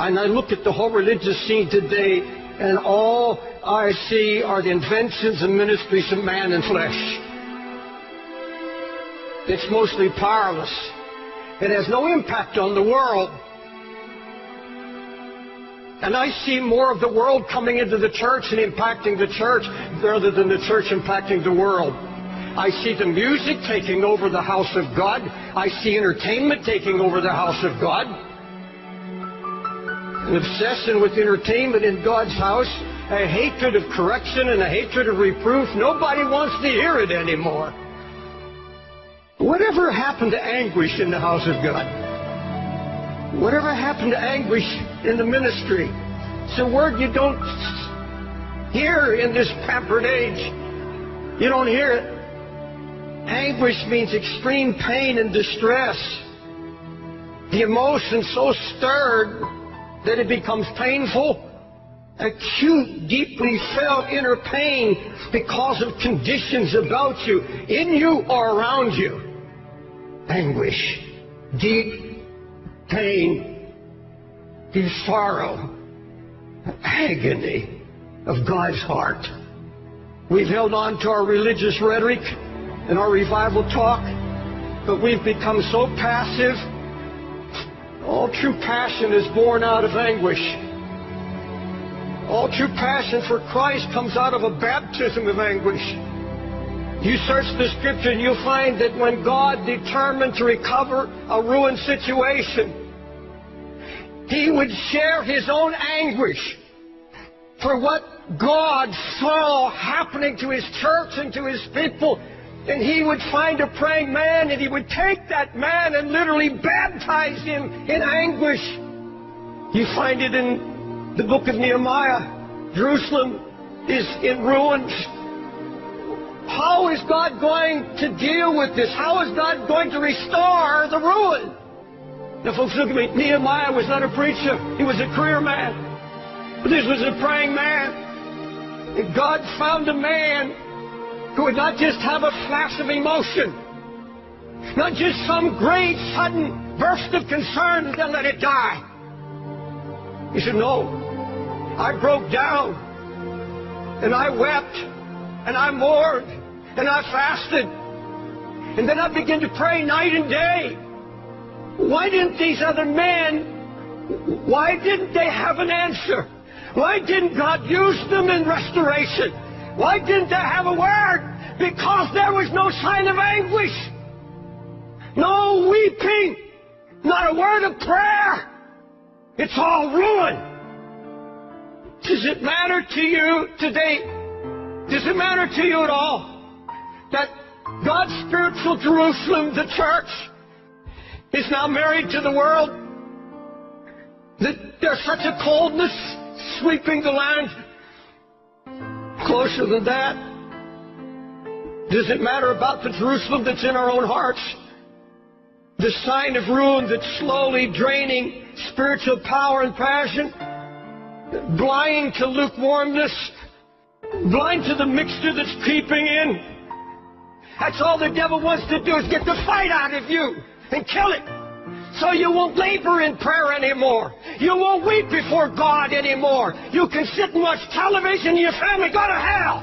And I look at the whole religious scene today, and all I see are the inventions and ministries of man and flesh. It's mostly powerless. It has no impact on the world. And I see more of the world coming into the church and impacting the church rather than the church impacting the world. I see the music taking over the house of God. I see entertainment taking over the house of God. An obsession with entertainment in God's house, a hatred of correction and a hatred of reproof. Nobody wants to hear it anymore. Whatever happened to anguish in the house of God? Whatever happened to anguish in the ministry? It's a word you don't hear in this pampered age. You don't hear it. Anguish means extreme pain and distress. The emotion so stirred that it becomes painful. Acute, deeply felt inner pain because of conditions about you, in you or around you. Anguish, deep pain, deep sorrow, agony of God's heart. We've held on to our religious rhetoric and our revival talk, but we've become so passive. All true passion is born out of anguish. All true passion for Christ comes out of a baptism of anguish. You search the Scripture and you'll find that when God determined to recover a ruined situation, He would share His own anguish for what God saw happening to His church and to His people. And He would find a praying man, and He would take that man and literally baptize him in anguish. You find it in the book of Nehemiah. Jerusalem is in ruins. How is God going to deal with this? How is God going to restore the ruin? Now, folks, look at me. Nehemiah was not a preacher. He was a career man. But this was a praying man. And God found a man who would not just have a flash of emotion, not just some great sudden burst of concern and then let it die. He said, no, I broke down, and I wept, and I mourned, and I fasted, and then I began to pray night and day. Why didn't these other men, why didn't they have an answer? Why didn't God use them in restoration? Why didn't they have a word? Because there was no sign of anguish. No weeping. Not a word of prayer. It's all ruin. Does it matter to you today? Does it matter to you at all that God's spiritual Jerusalem, the church, is now married to the world? That there's such a coldness sweeping the land? Closer than that, does it matter about the Jerusalem that's in our own hearts? The sign of ruin that's slowly draining spiritual power and passion, blind to lukewarmness, blind to the mixture that's creeping in. That's all the devil wants to do, is get the fight out of you and kill it. So you won't labor in prayer anymore. You won't weep before God anymore. You can sit and watch television and your family go to hell.